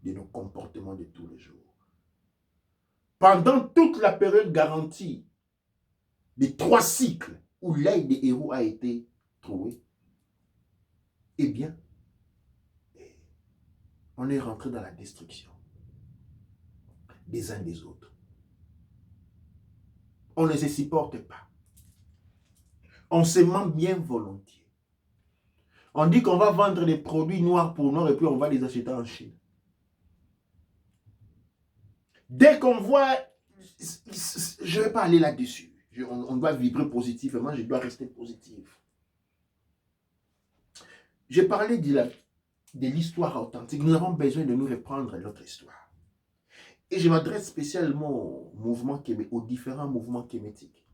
de nos comportements de tous les jours. Pendant toute la période garantie des 3 cycles où l'œil des héros a été trouvé, eh bien, on est rentré dans la destruction des uns des autres. On ne se supporte pas. On se ment bien volontiers. On dit qu'on va vendre des produits noirs pour noirs et puis on va les acheter en Chine. Dès qu'on voit, je ne vais pas aller là-dessus. On doit vibrer positivement, je dois rester positif. J'ai parlé de l'histoire authentique. Nous avons besoin de nous reprendre notre histoire. Et je m'adresse spécialement aux différents mouvements kémétiques.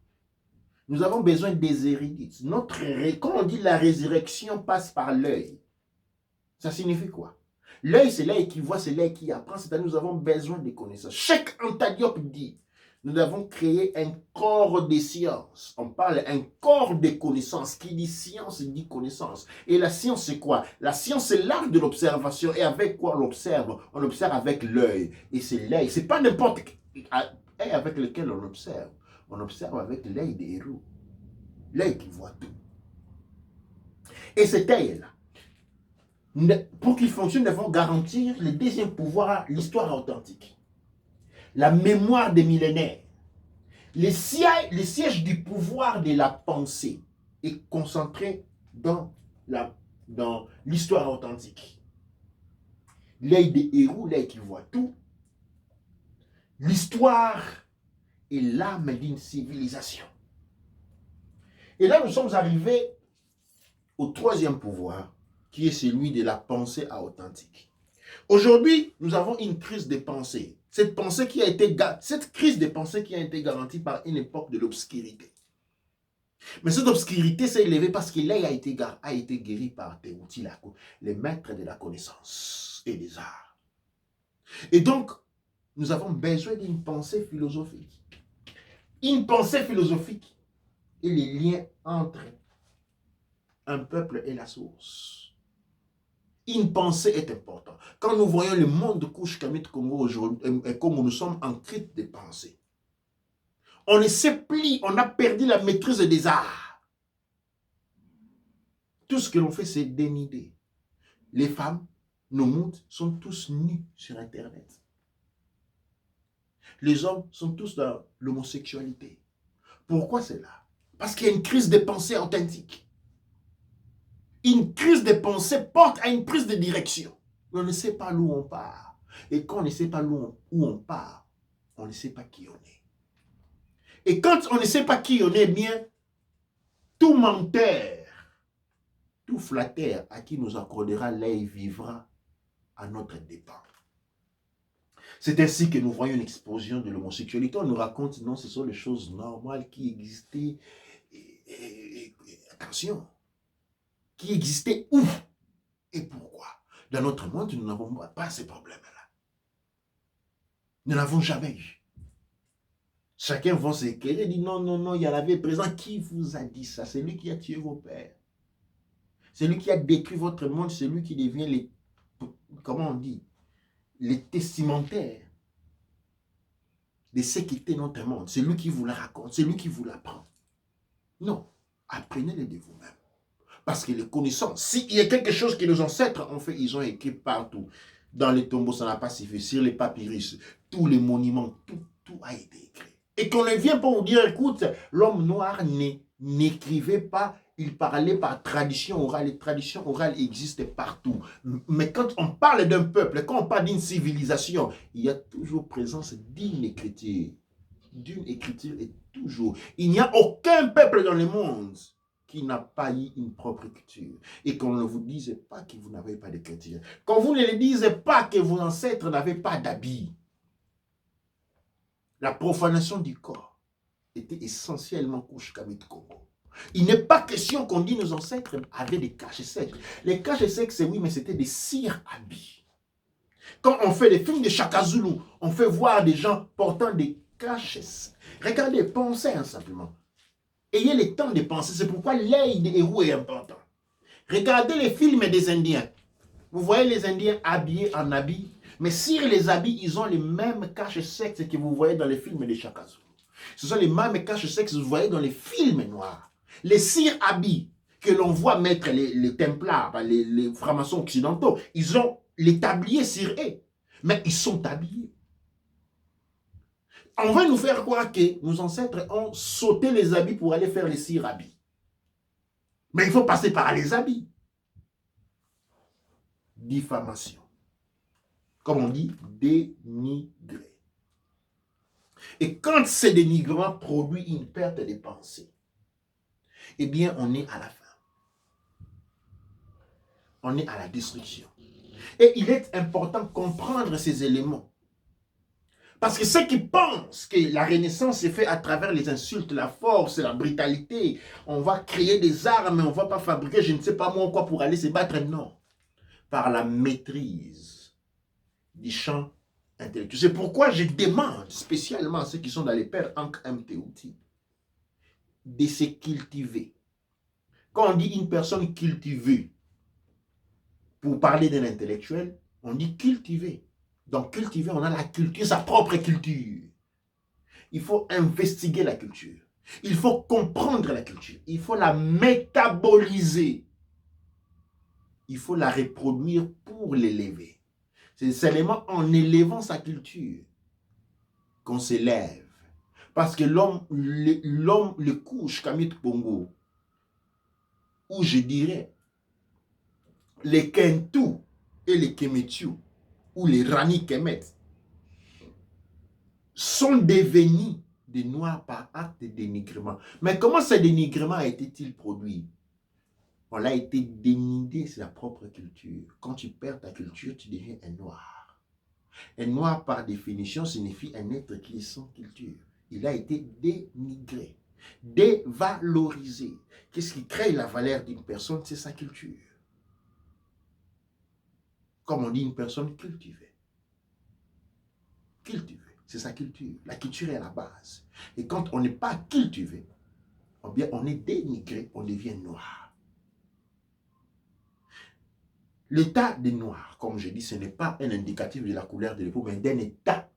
Nous avons besoin des érudits. Quand on dit la résurrection passe par l'œil, ça signifie quoi? L'œil, c'est l'œil qui voit, c'est l'œil qui apprend. C'est-à-dire nous avons besoin de connaissances. Cheikh Anta Diop dit, nous avons créé un corps de science. On parle un corps de connaissances. Qui dit science, il dit connaissance. Et la science, c'est quoi? La science, c'est l'art de l'observation. Et avec quoi on l'observe? On observe avec l'œil. Et c'est l'œil. C'est pas n'importe quel œil avec lequel on observe. On observe avec l'œil des héros. L'œil qui voit tout. Et cet œil-là, pour qu'il fonctionne, nous devons garantir le deuxième pouvoir, l'histoire authentique. La mémoire des millénaires. Le siège du pouvoir de la pensée est concentré dans l'histoire authentique. L'œil des héros, l'œil qui voit tout. L'histoire est l'âme d'une civilisation. Et là, nous sommes arrivés au troisième pouvoir, qui est celui de la pensée authentique. Aujourd'hui, nous avons une crise de pensée. Cette crise de pensée qui a été garantie par une époque de l'obscurité. Mais cette obscurité s'est élevée parce que l'œil a été guéri par Tehuti-Laco, les maîtres de la connaissance et des arts. Et donc, nous avons besoin d'une pensée philosophique. Une pensée philosophique et les liens entre un peuple et la source. Une pensée est importante. Quand nous voyons le monde de Kouch-Kamit Congo aujourd'hui, comme nous sommes en crise de pensée, on ne sait plus, on a perdu la maîtrise des arts. Tout ce que l'on fait, c'est dénider. Les femmes, nos mondes, sont tous nus sur Internet. Les hommes sont tous dans l'homosexualité. Pourquoi c'est là? Parce qu'il y a une crise de pensée authentique. Une crise de pensée porte à une prise de direction. On ne sait pas où on part. Et quand on ne sait pas où on part, on ne sait pas qui on est. Et quand on ne sait pas qui on est, bien, tout menteur, tout flatteur à qui nous accordera l'œil vivra à notre dépens. C'est ainsi que nous voyons une explosion de l'homosexualité. On nous raconte, non, ce sont les choses normales qui existaient. Attention. Qui existait où et pourquoi. Dans notre monde, nous n'avons pas ces problèmes-là. Nous n'avons jamais eu. Chacun va s'éclairer et dit non, il y en avait présent. Qui vous a dit ça? C'est lui qui a tué vos pères. C'est lui qui a détruit votre monde. C'est lui qui devient les testamentaires de ce qui était notre monde. C'est lui qui vous la raconte. C'est lui qui vous l'apprend. Non, apprenez-le de vous-même. Parce que les connaissances, s'il y a quelque chose que nos ancêtres ont fait, ils ont écrit partout. Dans les tombeaux, ça n'a pas suffi. Sur les papyrus, tous les monuments, tout a été écrit. Et qu'on ne vient pas vous dire, écoute, l'homme noir n'écrivait pas, il parlait par tradition orale. Les traditions orales existent partout. Mais quand on parle d'un peuple, quand on parle d'une civilisation, il y a toujours présence d'une écriture. D'une écriture et toujours. Il n'y a aucun peuple dans le monde qui n'a pas eu une propre écriture. Et qu'on ne vous dise pas que vous n'avez pas d'écriture. Qu'on vous ne dise pas que vos ancêtres n'avaient pas d'habits. La profanation du corps était essentiellement Kouch-Kamit Congo. Il n'est pas question qu'on dit nos ancêtres avaient des caches secs. Les caches secs, c'est oui, mais c'était des cires habits. Quand on fait les films de Chaka Zulu, on fait voir des gens portant des caches secs. Regardez, pensez simplement. Ayez le temps de penser. C'est pourquoi l'œil des héros est important. Regardez les films des Indiens. Vous voyez les Indiens habillés en habits. Mais sur les habits, ils ont les mêmes caches-sexes que vous voyez dans les films de Shaka Zulu. Ce sont les mêmes caches-sexes que vous voyez dans les films noirs. Les cires habits que l'on voit mettre les Templars, les francs-maçons occidentaux, ils ont les tabliers sur eux. Mais ils sont habillés. On va nous faire croire que nos ancêtres ont sauté les habits pour aller faire les cires habits. Mais il faut passer par les habits. Diffamation. Comme on dit, dénigrer. Et quand ce dénigrement produit une perte de pensée, eh bien, on est à la fin. On est à la destruction. Et il est important de comprendre ces éléments. Parce que ceux qui pensent que la Renaissance est faite à travers les insultes, la force, la brutalité, on va créer des armes, on ne va pas fabriquer je ne sais pas moi quoi pour aller se battre, non. Par la maîtrise du champ intellectuel. C'est pourquoi je demande spécialement à ceux qui sont dans les pères Ankh MTOT de se cultiver. Quand on dit une personne cultivée, pour parler d'un intellectuel, on dit cultiver. Donc cultiver, on a la culture, sa propre culture. Il faut investiguer la culture. Il faut comprendre la culture. Il faut la métaboliser. Il faut la reproduire pour l'élever. C'est seulement en élevant sa culture qu'on s'élève. Parce que l'homme, le couche Kamit Bongo, ou je dirais, les Kentu et les Kemetu, ou les Rani Kemet, sont devenus des Noirs par acte de dénigrement. Mais comment ce dénigrement a été-il produit? On a été dénigrer sa propre culture. Quand tu perds ta culture, tu deviens un Noir. Un Noir, par définition, signifie un être qui est sans culture. Il a été dénigré, dévalorisé. Qu'est-ce qui crée la valeur d'une personne? C'est sa culture. Comme on dit, une personne cultivée. Cultivée, c'est sa culture. La culture est à la base. Et quand on n'est pas cultivé, bien on est dénigré, on devient noir. L'état des noirs, comme je dis, ce n'est pas un indicatif de la couleur de l'époux, mais d'un état.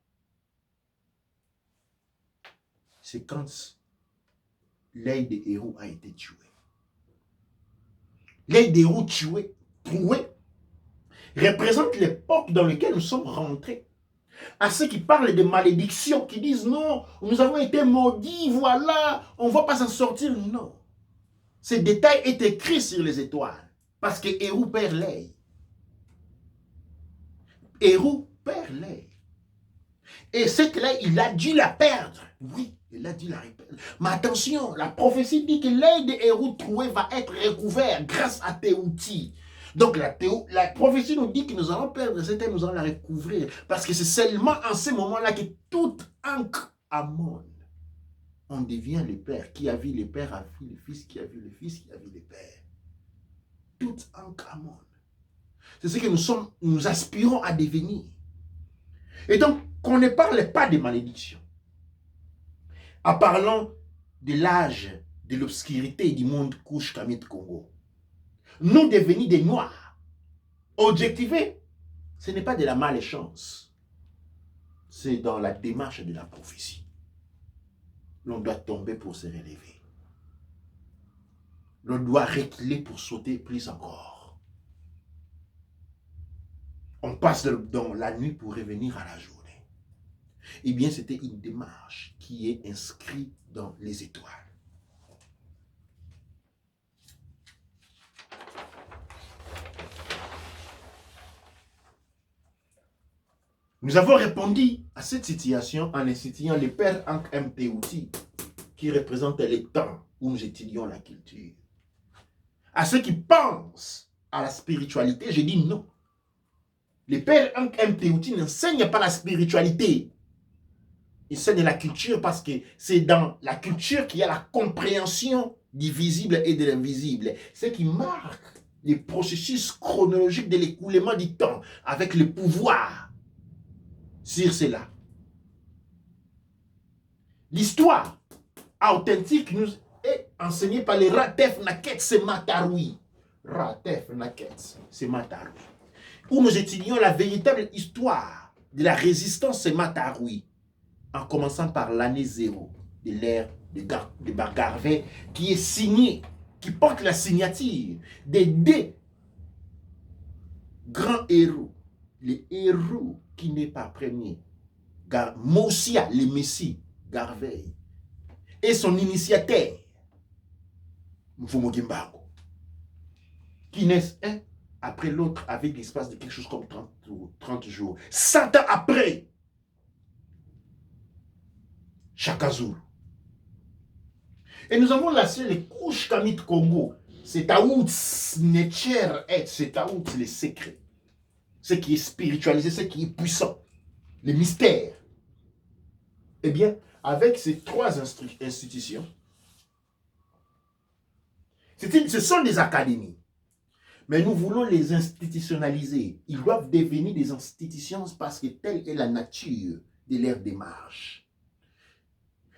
C'est quand l'œil des héros a été tué. L'œil des héros tué, troué, représente l'époque dans laquelle nous sommes rentrés. À ceux qui parlent de malédiction, qui disent non, nous avons été maudits, voilà, on ne va pas s'en sortir. Non. Ce détail est écrit sur les étoiles. Parce que Hérou perd l'œil. Hérou perd l'œil. Et cet œil, il a dû la perdre. Oui, il a dû la perdre. Mais attention, la prophétie dit que l'œil de Hérou troué va être recouvert grâce à Théouti. Donc la prophétie nous dit que nous allons perdre cet œil, nous allons la recouvrir. Parce que c'est seulement en ce moment-là que tout Ankh Amon, on devient le père. Qui a vu le père a vu le fils, qui a vu le fils, qui a vu le père. Tout Ankh Amon. C'est ce que nous aspirons à devenir. Et donc, qu'on ne parle pas de malédiction. En parlant de l'âge, de l'obscurité du monde couche Kamit Congo. Nous devenir des noirs, objectivés, ce n'est pas de la malchance. C'est dans la démarche de la prophétie. L'on doit tomber pour se relever. L'on doit reculer pour sauter plus encore. On passe dans la nuit pour revenir à la journée. Eh bien, c'était une démarche qui est inscrite dans les étoiles. Nous avons répondu à cette situation en instituant les pères Ankh MTOT qui représentent les temps où nous étudions la culture. À ceux qui pensent à la spiritualité, je dis non. Les pères Ankh MTOT n'enseignent pas la spiritualité. Ils enseignent la culture parce que c'est dans la culture qu'il y a la compréhension du visible et de l'invisible. Ce qui marque les processus chronologiques de l'écoulement du temps avec le pouvoir sur cela. L'histoire authentique nous est enseignée par les Ratef Naket, c'est Mataroui. Ratef Naket, c'est Mataroui. où nous étudions la véritable histoire de la résistance Mataroui, en commençant par l'année 0 de l'ère de Garvey, qui est signé, qui porte la signature des deux grands héros, les héros qui n'est pas premier, Mosia, le Messie, Garvey, et son initiateur, Mfumo Gimbango, qui naissent un après l'autre avec l'espace de quelque chose comme 30 jours. 100 ans après, Shaka Zulu. Et nous avons laissé les couches Kamit Congo. C'est Taout, Netcher, c'est Taout, les secrets. Ce qui est spiritualisé, ce qui est puissant. Les mystères. Eh bien, avec ces trois institutions, ce sont des académies. Mais nous voulons les institutionnaliser. Ils doivent devenir des institutions parce que telle est la nature de leur démarche.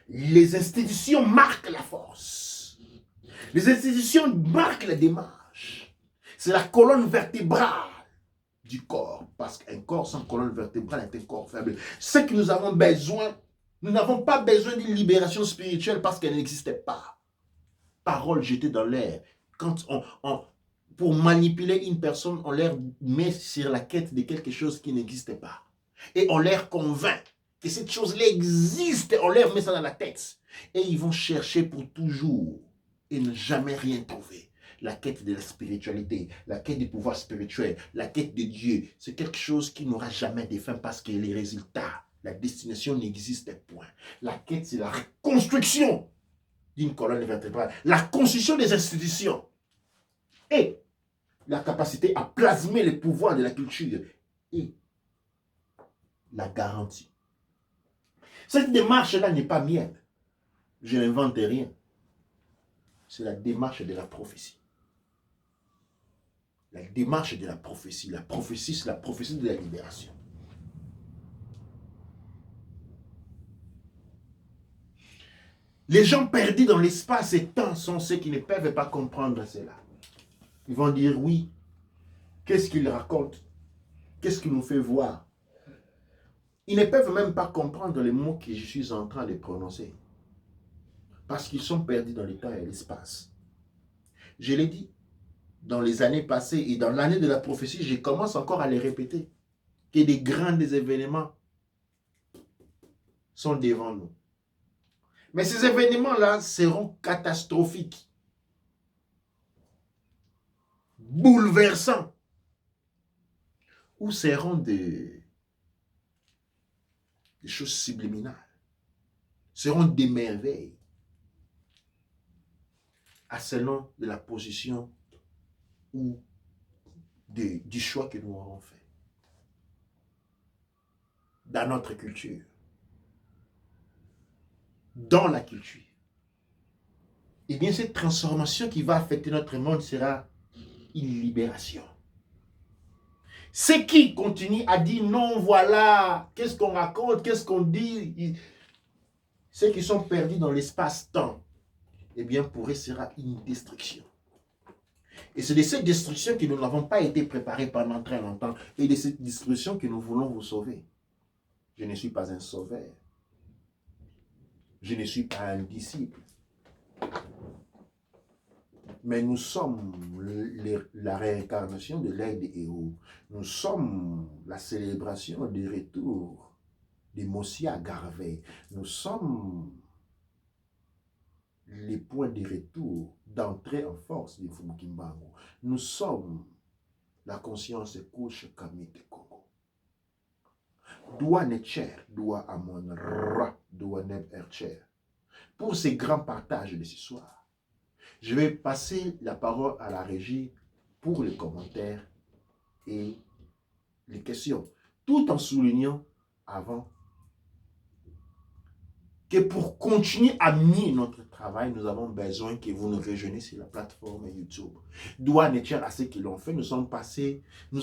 Les institutions marquent la force. Les institutions marquent la démarche. C'est la colonne vertébrale du corps. Parce qu'un corps sans colonne vertébrale est un corps faible. Ce que nous avons besoin, nous n'avons pas besoin d'une libération spirituelle parce qu'elle n'existait pas. Parole jetée dans l'air. Quand pour manipuler une personne, on leur met sur la quête de quelque chose qui n'existe pas. Et on leur convainc que cette chose-là existe. On leur met ça dans la tête. Et ils vont chercher pour toujours et ne jamais rien trouver. La quête de la spiritualité, la quête du pouvoir spirituel, la quête de Dieu, c'est quelque chose qui n'aura jamais de fin parce que les résultats, la destination n'existe point. La quête, c'est la reconstruction d'une colonne vertébrale, la construction des institutions et la capacité à plasmer les pouvoirs de la culture et la garantie. Cette démarche-là n'est pas mienne. Je n'invente rien. C'est la démarche de la prophétie. La démarche de la prophétie. La prophétie, c'est la prophétie de la libération. Les gens perdus dans l'espace et temps sont ceux qui ne peuvent pas comprendre cela. Ils vont dire oui. Qu'est-ce qu'ils racontent? Qu'est-ce qu'ils nous fait voir? Ils ne peuvent même pas comprendre les mots que je suis en train de prononcer. Parce qu'ils sont perdus dans le temps et l'espace. Je l'ai dit, dans les années passées et dans l'année de la prophétie, je commence encore à les répéter. Que des grands événements sont devant nous. Mais ces événements-là seront catastrophiques, bouleversants, ou seront des choses subliminales, seront des merveilles, à selon de la position ou du choix que nous aurons fait. Dans notre culture, dans la culture, eh bien cette transformation qui va affecter notre monde sera une libération. Ceux qui continuent à dire non, voilà, qu'est-ce qu'on raconte, qu'est-ce qu'on dit, ceux qui sont perdus dans l'espace-temps, eh bien pour eux sera une destruction. Et c'est de cette destruction que nous n'avons pas été préparés pendant très longtemps et de cette destruction que nous voulons vous sauver. Je ne suis pas un sauveur. Je ne suis pas un disciple. Mais nous sommes la réincarnation de l'ère des héros. Nous sommes la célébration du retour de Mosia Garvey. Nous sommes les points de retour, d'entrée en force de Mfumu Gimbango. Nous sommes la conscience couche Kamit Congo. Doua Netcher, Doua Amon Ra, Doua Neb Ercher. Pour ces grands partages de ce soir, je vais passer la parole à la régie pour les commentaires et les questions, tout en soulignant avant que pour continuer à mener notre travail, nous avons besoin que vous nous rejoigniez sur la plateforme YouTube. Doua Netcher à ceux qui l'ont fait, nous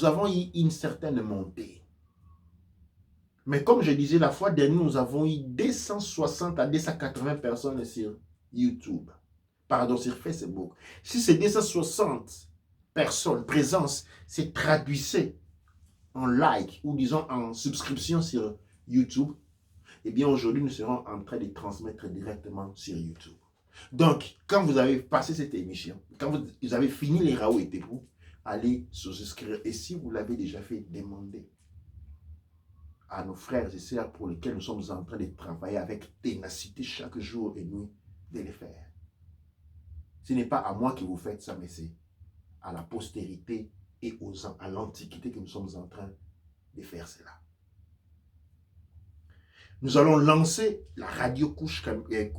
avons eu une certaine montée. Mais comme je disais la fois dernière, nous avons eu 260 à 280 personnes sur YouTube. Pardon, sur Facebook. Si ces 260 personnes, présences, se traduisaient en like ou disons en subscription sur YouTube, eh bien aujourd'hui nous serons en train de transmettre directement sur YouTube. Donc, quand vous avez passé cette émission, quand vous avez fini les Raoult et Tepou, allez souscrire. Et si vous l'avez déjà fait, demandez à nos frères et sœurs pour lesquels nous sommes en train de travailler avec ténacité chaque jour et nuit de les faire. Ce n'est pas à moi que vous faites ça, mais c'est à la postérité et à l'Antiquité que nous sommes en train de faire cela. Nous allons lancer la radio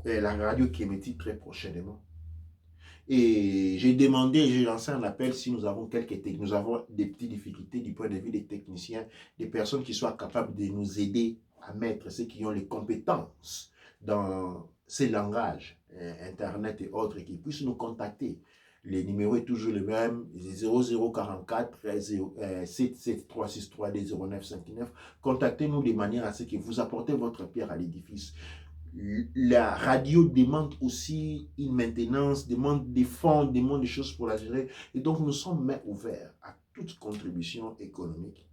la radio Kéméti très prochainement. Et j'ai demandé, j'ai lancé un appel si nous avons nous avons des petites difficultés du point de vue des techniciens, des personnes qui soient capables de nous aider à mettre ceux qui ont les compétences dans ces langages, Internet et autres, et qui puissent nous contacter. Le numéro est toujours le même, 0044 77363 0959. Contactez-nous de manière à ce que vous apportez votre pierre à l'édifice. La radio demande aussi une maintenance, demande des fonds, demande des choses pour la gérer. Et donc, nous sommes mains ouverts à toute contribution économique.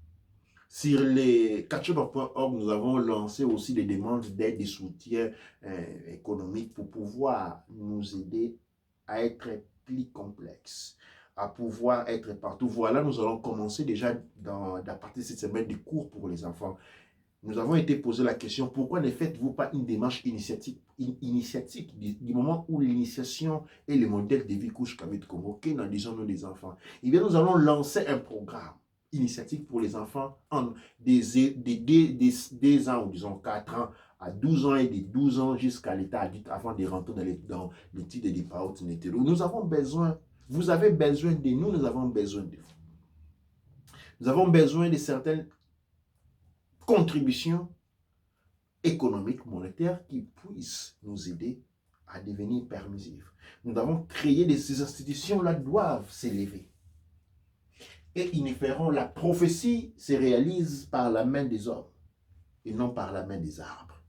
Sur les catchup.org, nous avons lancé aussi des demandes d'aide, des soutiens économiques pour pouvoir nous aider à être plus complexes, à pouvoir être partout. Voilà, nous allons commencer déjà à partir de cette semaine des cours pour les enfants. Nous avons été posé la question, pourquoi ne faites-vous pas une démarche initiatique du moment où l'initiation et le modèle de vie couche comme Congo, que n'en disons-nous des enfants? Eh bien, nous allons lancer un programme initiatique pour les enfants des ans, ou disons 4 ans à 12 ans et de 12 ans jusqu'à l'état adulte avant de rentrer dans l'étude de départ. Nous avons besoin, vous avez besoin de nous, nous avons besoin de vous. Nous avons besoin de certaines contributions économiques, monétaires qui puissent nous aider à devenir permissifs. Nous avons créé ces institutions-là doivent s'élever. Et ils ne feront, la prophétie se réalise par la main des hommes et non par la main des arbres.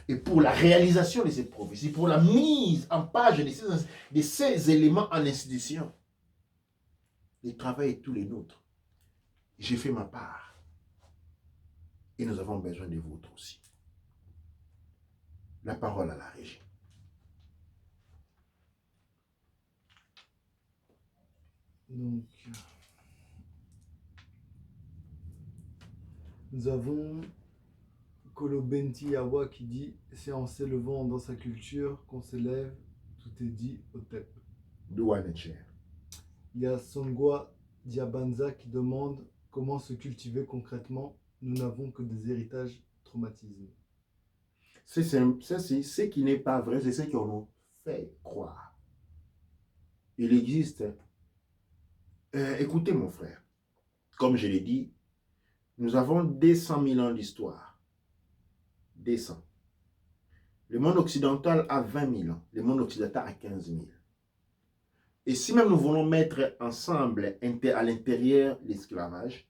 Et pour la réalisation de ces prophéties, pour la mise en page de ces éléments en institution, le travail est tous les nôtres. J'ai fait ma part. Et nous avons besoin de vôtres aussi. La parole à la régie. Donc, nous avons Kolobenti Yawa qui dit « C'est en s'élevant dans sa culture qu'on s'élève, tout est dit au TEP ». Il y a Songwa Diabanza qui demande « Comment se cultiver concrètement? Nous n'avons que des héritages traumatisés ». C'est ce qui n'est pas vrai, c'est ce qu'on nous fait croire. Il existe. Écoutez mon frère, comme je l'ai dit, nous avons 200 000 ans d'histoire. 200. Le monde occidental a 20 000 ans, le monde occidental a 15 000. Et si même nous voulons mettre ensemble à l'intérieur l'esclavage,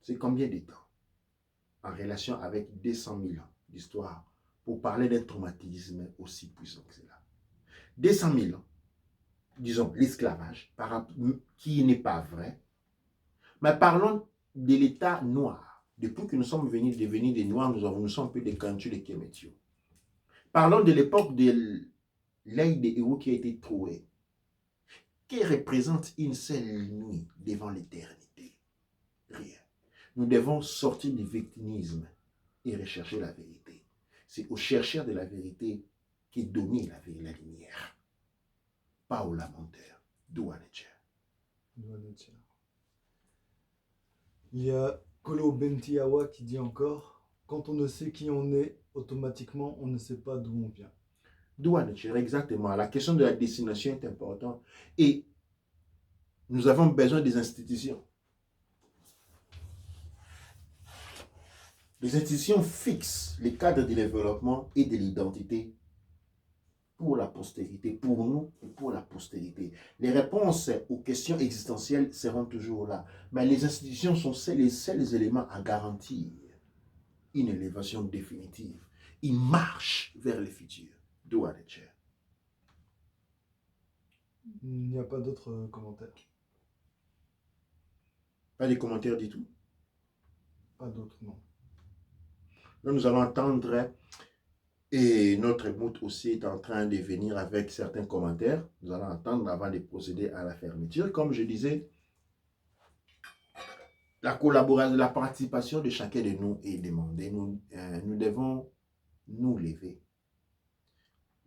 c'est combien de temps en relation avec 200 000 ans d'histoire pour parler d'un traumatisme aussi puissant que cela? 200 000 ans, disons l'esclavage, qui n'est pas vrai, mais parlons de l'état noir. Depuis que nous sommes devenus des noirs, nous sommes un peu des Kantu, des Kemetio. Parlons de l'époque de l'œil de Héros qui a été troué, qui représente une seule nuit devant l'éternité. Rien. Nous devons sortir du victimisme et rechercher la vérité. C'est au chercheur de la vérité qu'est donnée la lumière. Pas au lamenteur. Douanetia. Il y a Kolobenti Yawa qui dit encore « Quand on ne sait qui on est, automatiquement on ne sait pas d'où on vient ». Douanetia, exactement. La question de la destination est importante. Et nous avons besoin des institutions. Les institutions fixent les cadres de développement et de l'identité pour la postérité, pour nous et pour la postérité. Les réponses aux questions existentielles seront toujours là. Mais les institutions sont les seuls éléments à garantir une élévation définitive, une marche vers le futur. Douanetia. Il n'y a pas d'autres commentaires. Pas de commentaires du tout. Pas d'autres, non. Là, nous allons attendre. Et notre émoute aussi est en train de venir avec certains commentaires. Nous allons attendre avant de procéder à la fermeture. Comme je disais, la collaboration, la participation de chacun de nous est demandée. Nous devons nous lever.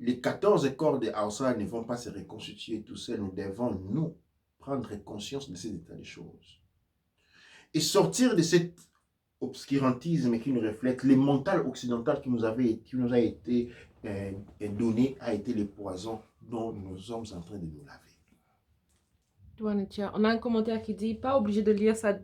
Les 14 corps de Hausa ne vont pas se reconstituer tout seuls. Nous devons, nous, prendre conscience de ces états de choses. Et sortir de cet obscurantisme qui nous reflète, le mental occidental qui nous a été donné, a été le poison dont nous sommes en train de nous laver. On a un commentaire qui dit, pas obligé de lire ça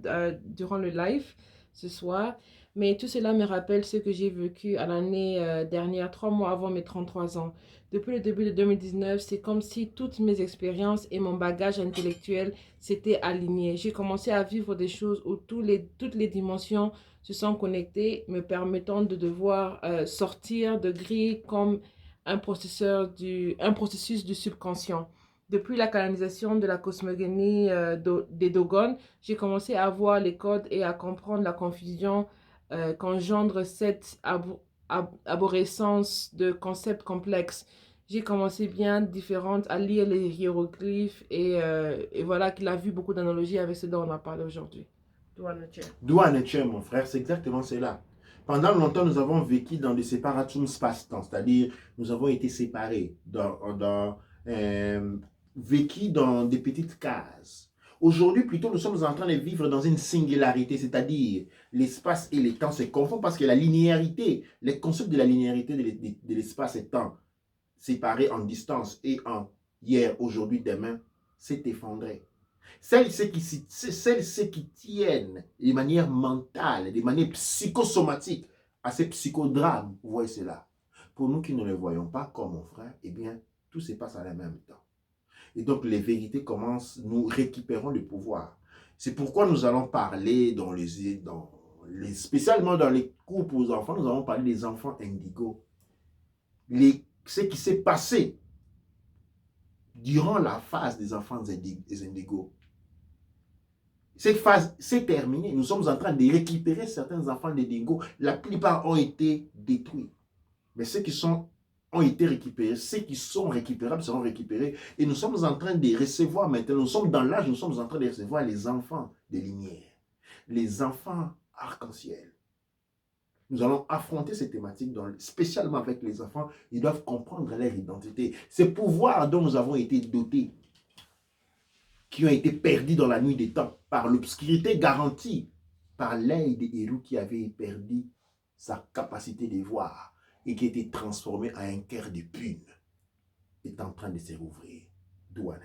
durant le live ce soir, mais tout cela me rappelle ce que j'ai vécu à l'année dernière, 3 mois avant mes 33 ans. Depuis le début de 2019, c'est comme si toutes mes expériences et mon bagage intellectuel s'étaient alignés. J'ai commencé à vivre des choses où toutes les dimensions se sont connectées, me permettant de devoir sortir de grilles comme un processus du subconscient. Depuis la canalisation de la cosmogonie des Dogon, j'ai commencé à voir les codes et à comprendre la confusion qu'engendre cette arborescence de concepts complexes. J'ai commencé bien différente à lire les hiéroglyphes et voilà qu'il a vu beaucoup d'analogies avec ce dont on a parlé aujourd'hui. Douane, mon frère, c'est exactement cela. Pendant longtemps, nous avons vécu dans des séparatum space-temps, c'est-à-dire nous avons été séparés vécu dans des petites cases. Aujourd'hui, plutôt, nous sommes en train de vivre dans une singularité, c'est-à-dire l'espace et le temps se confondent parce que la linéarité, le concept de la linéarité de l'espace et temps séparés en distance et en hier, aujourd'hui, demain, s'est effondré. Celles qui tiennent de manière mentale, de manière psychosomatique à ces psychodrames, vous voyez cela. Pour nous qui ne le voyons pas comme mon frère, eh bien, tout se passe à la même temps. Et donc, les vérités commencent, nous récupérons le pouvoir. C'est pourquoi nous allons parler spécialement dans les cours pour les enfants, nous allons parler des enfants indigos. Ce qui s'est passé durant la phase des enfants indigos. Cette phase s'est terminée. Nous sommes en train de récupérer certains enfants d'indigos. La plupart ont été détruits. Mais ceux qui ont été récupérés, ceux qui sont récupérables seront récupérés. Et nous sommes en train de recevoir maintenant, nous sommes dans l'âge, nous sommes en train de recevoir les enfants des lumières, les enfants arc-en-ciel. Nous allons affronter ces thématiques, spécialement avec les enfants. Ils doivent comprendre leur identité. Ces pouvoirs dont nous avons été dotés, qui ont été perdus dans la nuit des temps, par l'obscurité garantie, par l'œil des héros qui avait perdu sa capacité de voir et qui était transformé en un cœur de pune, est en train de se rouvrir. Douane,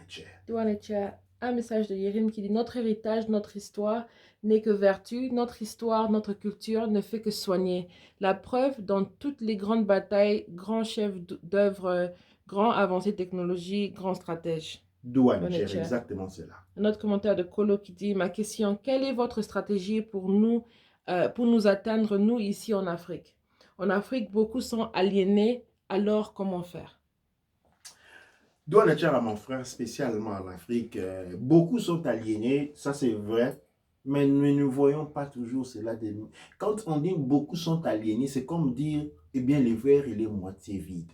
un message de Yérim qui dit, notre héritage, notre histoire n'est que vertu, notre histoire, notre culture ne fait que soigner. La preuve dans toutes les grandes batailles, grands chefs d'œuvre, grands avancées technologiques, grands stratèges. Douane, exactement cela. Un autre commentaire de Kolo qui dit, ma question, quelle est votre stratégie pour nous atteindre, nous, ici en Afrique? En Afrique, beaucoup sont aliénés, alors comment faire? Douane à mon frère, spécialement en Afrique, beaucoup sont aliénés, ça c'est vrai, mais nous ne voyons pas toujours cela de nous. Quand on dit beaucoup sont aliénés, c'est comme dire, eh bien, le verre, il est moitié vide.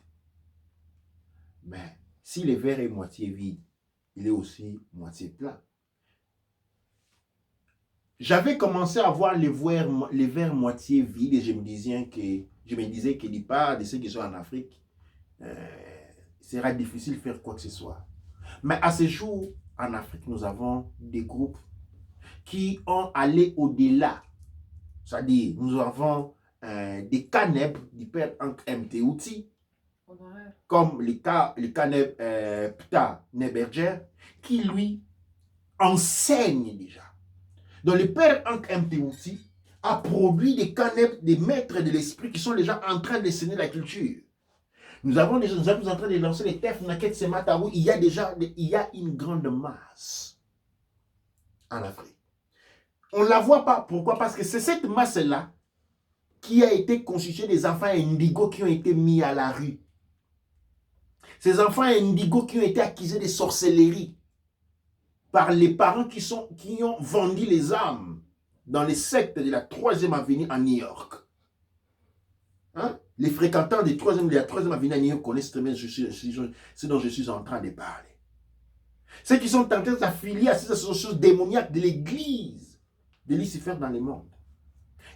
Mais si le verre est moitié vide, il est aussi moitié plein. J'avais commencé à voir les verres moitié vides et je me disais que du part de ceux qui sont en Afrique, sera difficile de faire quoi que ce soit. Mais à ce jour, en Afrique, nous avons des groupes qui ont allé au-delà. C'est-à-dire, nous avons des caneb du père Ankh Mtouti, comme le caneb Pta Neberger, qui lui enseigne déjà. Donc le père Ankh Mtouti a produit des caneb, des maîtres de l'esprit qui sont déjà en train d'enseigner la culture. Nous sommes en train de lancer les Tef Naket Semataou. Il y a une grande masse en Afrique. On ne la voit pas. Pourquoi? Parce que c'est cette masse-là qui a été constituée des enfants indigos qui ont été mis à la rue. Ces enfants indigos qui ont été accusés de sorcellerie. par les parents qui ont vendu les âmes dans les sectes de la 3e avenue à New York. Hein? Les fréquentants de la 3e avenue à New York connaissent très bien ce dont je suis en train de parler. Ceux qui sont en train de s'affilier à ces associations démoniaques de l'église de Lucifer dans le monde.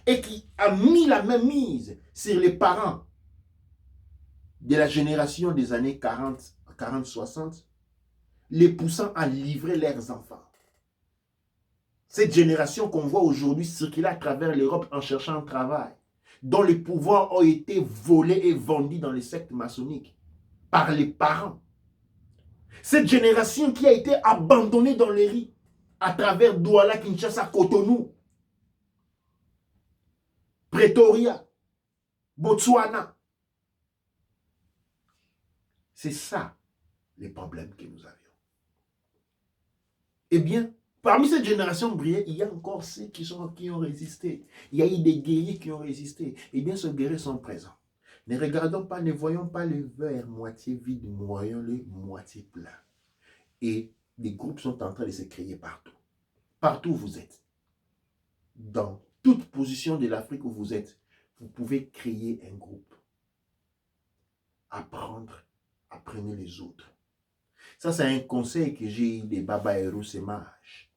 Et qui a mis la même mise sur les parents de la génération des années 40-60, les poussant à livrer leurs enfants. Cette génération qu'on voit aujourd'hui circuler à travers l'Europe en cherchant un travail, dont les pouvoirs ont été volés et vendus dans les sectes maçonniques par les parents. Cette génération qui a été abandonnée dans les rues à travers Douala, Kinshasa, Cotonou, Pretoria, Botswana. C'est ça les problèmes que nous avions. Eh bien, parmi cette génération brillante, il y a encore ceux qui ont résisté. Il y a eu des guerriers qui ont résisté. Eh bien, ces guerriers sont présents. Ne regardons pas, ne voyons pas le verre moitié vide, voyons-le moitié plein. Et des groupes sont en train de se créer partout. Partout où vous êtes. Dans toute position de l'Afrique où vous êtes, vous pouvez créer un groupe. Apprendre, apprenez les autres. Ça, c'est un conseil que j'ai eu des Baba Héros et Mages.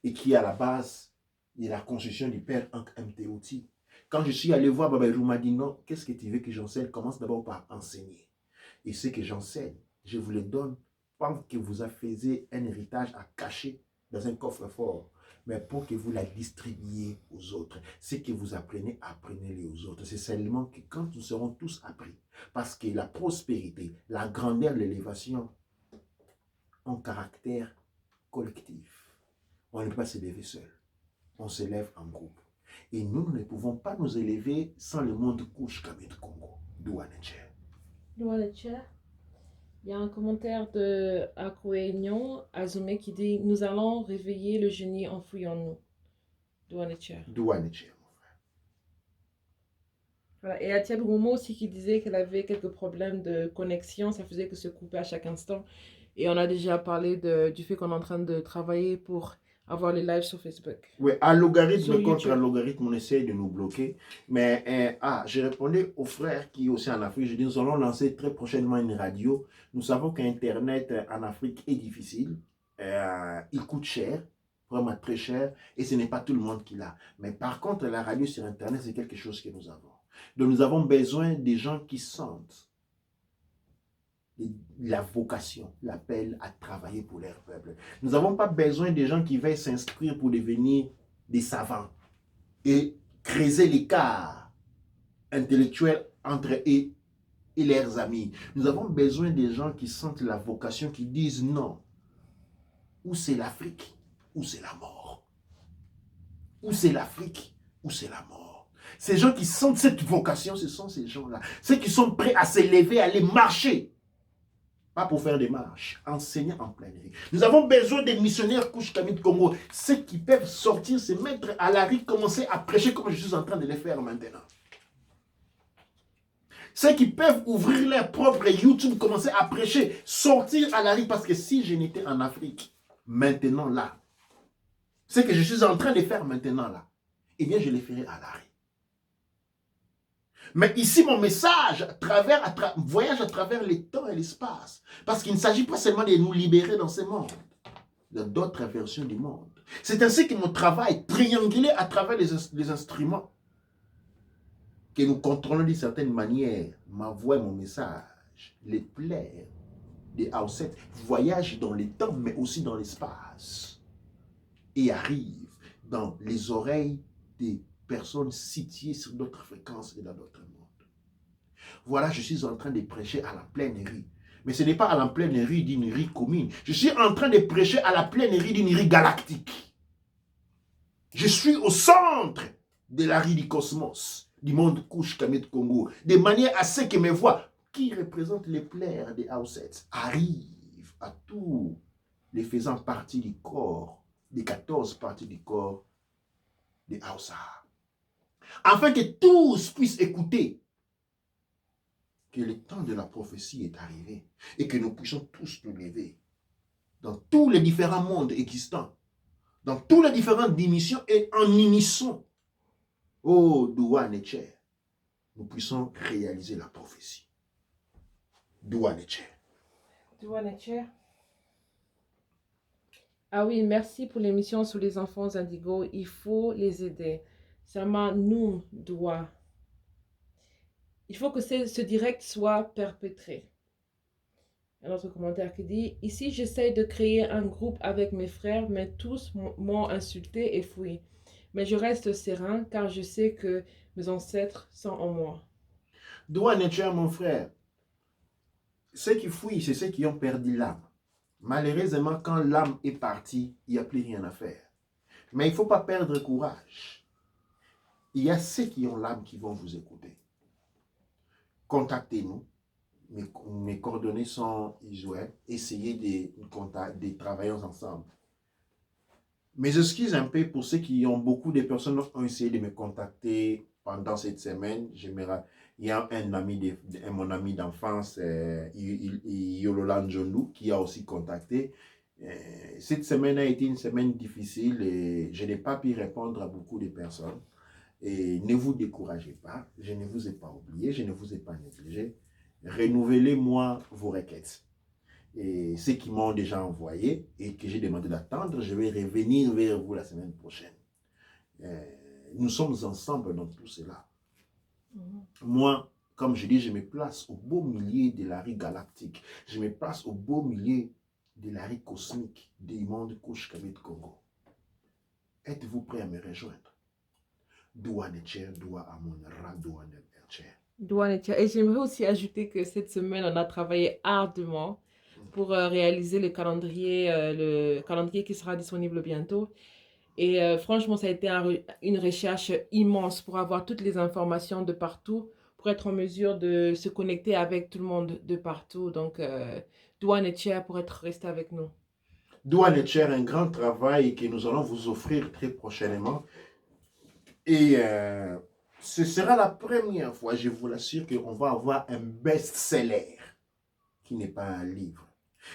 Et qui est à la base de la construction du père Hank Mtouti. Quand je suis allé voir Baba Héros, il m'a dit non, qu'est-ce que tu veux que j'enseigne? Commence d'abord par enseigner. Et ce que j'enseigne, je vous le donne, pas que vous faisiez un héritage à cacher dans un coffre-fort, mais pour que vous la distribuiez aux autres. Ce que vous apprenez, apprenez-les aux autres. C'est seulement que quand nous serons tous appris, parce que la prospérité, la grandeur, l'élévation ont caractère collectif. On ne peut pas s'élever seul. On s'élève en groupe. Et nous ne pouvons pas nous élever sans le monde couche comme le Congo. Douanecher. Il y a un commentaire de Akoeignon Azumé qui dit « Nous allons réveiller le génie enfoui en nous. » Douanecher. Douanecher. Voilà. Et Atia Momo aussi qui disait qu'elle avait quelques problèmes de connexion. Ça faisait que se couper à chaque instant. Et on a déjà parlé du fait qu'on est en train de travailler pour avoir les lives sur Facebook. Oui, à logarithme contre un logarithme, on essaie de nous bloquer. Mais j'ai répondu aux frères qui sont aussi en Afrique. Je dis, nous allons lancer très prochainement une radio. Nous savons qu'Internet en Afrique est difficile. Il coûte cher, vraiment très cher. Et ce n'est pas tout le monde qui l'a. Mais par contre, la radio sur Internet, c'est quelque chose que nous avons. Donc nous avons besoin des gens qui sentent la vocation, l'appel à travailler pour leur peuple. Nous n'avons pas besoin des gens qui veulent s'inscrire pour devenir des savants et creuser l'écart intellectuel entre eux et leurs amis. Nous avons besoin des gens qui sentent la vocation, qui disent non. Ou c'est l'Afrique, ou c'est la mort. Ou c'est l'Afrique, ou c'est la mort. Ces gens qui sentent cette vocation, ce sont ces gens-là. Ceux qui sont prêts à s'élever, à aller marcher. Pas pour faire des marches, enseigner en plein air. Nous avons besoin des missionnaires Couche Kamit Congo, ceux qui peuvent sortir, se mettre à la rue, commencer à prêcher comme je suis en train de le faire maintenant. Ceux qui peuvent ouvrir leur propre YouTube, commencer à prêcher, sortir à la rue, parce que si je n'étais en Afrique, maintenant là, ce que je suis en train de faire maintenant là, eh bien je le ferai à la rue. Mais ici, mon message voyage à travers les temps et l'espace. Parce qu'il ne s'agit pas seulement de nous libérer dans ce monde. Il y a d'autres versions du monde. C'est ainsi que mon travail, triangulé à travers les instruments, que nous contrôlons d'une certaine manière, ma voix et mon message, les plaies des Hauset, voyagent dans les temps, mais aussi dans l'espace. Et arrivent dans les oreilles des personnes situées sur d'autres fréquences et dans d'autres mondes. Voilà, je suis en train de prêcher à la pleine rue. Mais ce n'est pas à la pleine rue d'une rue commune. Je suis en train de prêcher à la pleine rue d'une rue galactique. Je suis au centre de la rue du cosmos, du monde Couche Kamit Congo, de manière à ce que mes voix, qui représentent les plaies des Hauset, arrivent à tous les faisant partie du corps, des 14 parties du corps des Hausa. Afin que tous puissent écouter que le temps de la prophétie est arrivé et que nous puissions tous nous lever dans tous les différents mondes existants, dans toutes les différentes dimensions et en unisson, oh, Doua Netcher, nous puissions réaliser la prophétie. Doua Netcher. Doua Netcher. Ah oui, merci pour l'émission sur les enfants indigos. Il faut les aider. Seulement, nous, doit. Il faut que ce direct soit perpétré. Un autre commentaire qui dit: ici, j'essaie de créer un groupe avec mes frères, mais tous m'ont insulté et fouillé. Mais je reste serein car je sais que mes ancêtres sont en moi. Doua Netcher, mon frère. Ceux qui fouillent, c'est ceux qui ont perdu l'âme. Malheureusement, quand l'âme est partie, il n'y a plus rien à faire. Mais il ne faut pas perdre courage. Il y a ceux qui ont l'âme qui vont vous écouter. Contactez-nous. Mes coordonnées sont Israël. Essayez de travailler ensemble. Mes excuses un peu pour ceux qui ont beaucoup de personnes ont essayé de me contacter pendant cette semaine. Il y a mon ami d'enfance, Yolola Njondou, qui a aussi contacté. Cette semaine a été une semaine difficile et je n'ai pas pu répondre à beaucoup de personnes. Et ne vous découragez pas, je ne vous ai pas oublié, je ne vous ai pas négligé. Renouvelez-moi vos requêtes. Et ceux qui m'ont déjà envoyé et que j'ai demandé d'attendre, je vais revenir vers vous la semaine prochaine. Nous sommes ensemble dans tout cela. Moi, comme je dis, je me place au beau milieu de la rue galactique. Je me place au beau milieu de la rue cosmique du monde Couche Kabet Congo. Êtes-vous prêt à me rejoindre? Doua Netcher, Doua Amon Ra, Doua Netcher. Doua Netcher. Et j'aimerais aussi ajouter que cette semaine, on a travaillé ardemment pour réaliser le calendrier qui sera disponible bientôt. Et franchement, ça a été une recherche immense pour avoir toutes les informations de partout, pour être en mesure de se connecter avec tout le monde de partout. Donc, Doua Netcher pour être resté avec nous. Doua Netcher, un grand travail que nous allons vous offrir très prochainement. Et ce sera la première fois, je vous l'assure, qu'on va avoir un best-seller qui n'est pas un livre.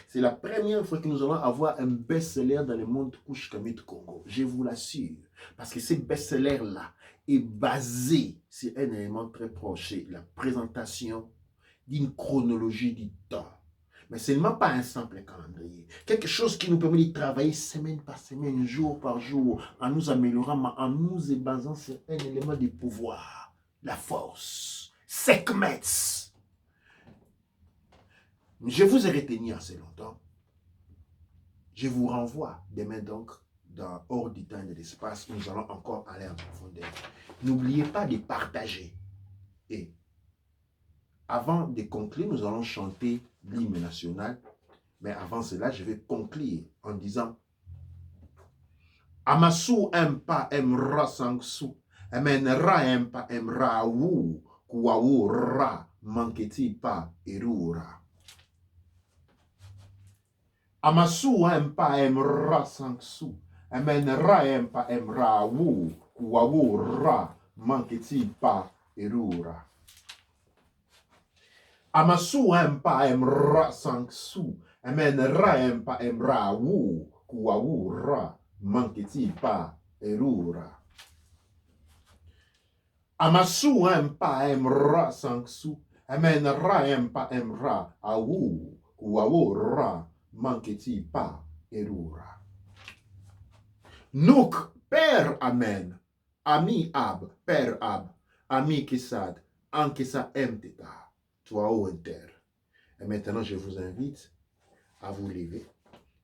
C'est la première fois que nous allons avoir un best-seller dans le monde Couche Kabet Congo. Je vous l'assure. Parce que ce best-seller-là est basé sur un élément très proche, la présentation d'une chronologie du temps. Mais ce n'est pas un simple calendrier. Quelque chose qui nous permet de travailler semaine par semaine, jour par jour, en nous améliorant, en nous basant sur un élément de pouvoir, la force, Sekhmet. Je vous ai retenu assez longtemps. Je vous renvoie demain donc dans hors du temps et de l'espace. Nous allons encore aller en profondeur. N'oubliez pas de partager. Et avant de conclure, nous allons chanter l'hymne national. Mais avant cela, je vais conclure en disant: Amasu empa emra sangsu, emenra empa emra wu, kuawu ra, manketi pa erura. Amasu empa emra sangsu, emenra empa emra wu, kuawu ra, manketi pa erura. Amasu empa emra sangsu, emenra empa emra wu, kuawu ra, manketi pa erura. Amasu empa emra sangsu, emenra empa emra awu, kuawu ra, manketi pa erura. Nouk, Père Amen, Ami Ab, Père Ab, Ami Kessad, Ankessa Mteta, toi au inter. Et maintenant, je vous invite à vous lever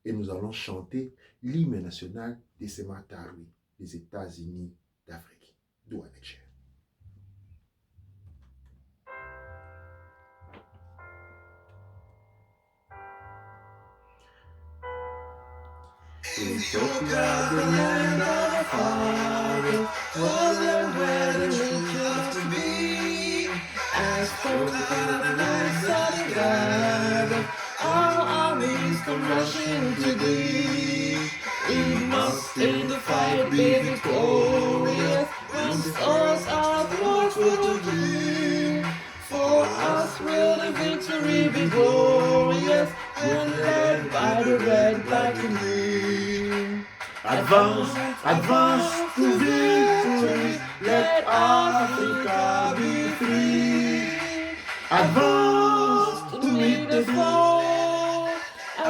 et nous allons chanter l'hymne national des Sematari des États-Unis d'Afrique. Doua Netcher. Ethiopia, the land of our father, was and where the nations to be. As for the lands of God, all armies come rushing to thee. We must in the fight be victorious, once us our throats will gleam. For us will the victory be glorious, and led by by the red, black, and green. Advance, advance to victory. Let Africa be free. Advance to meet the foe.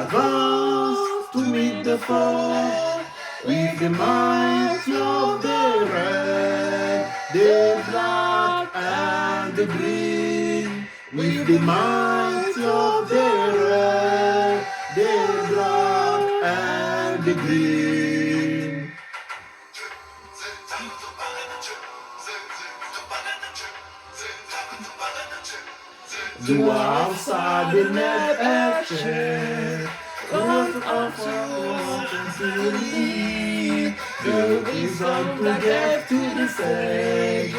Advance to meet the foe. With the might of the red, the black, and the green. With the might of the red, the black, and the green. Du outside the net action. What of to lead the wisdom to get to the stage.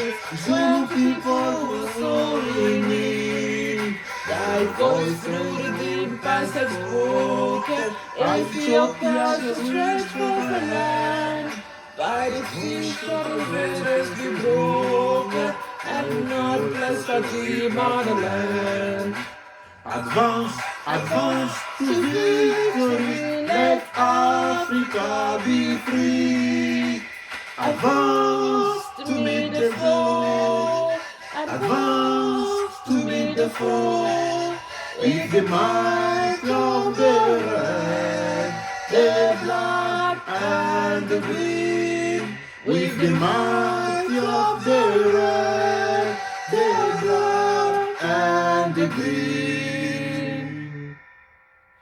Some people who are so in need. Thy voice through the deep past has spoken. Ethiopia shall stretch for the land. By the feet of the rivers be broken, and not bless the deep motherland. Advance, advance to victory, let Africa be free. Advance to meet the foe, advance to meet the foe. With the might of the red, the black, and the green. With the might of the red, the black, and the green.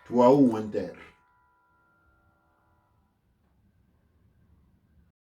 Toi ou Winter?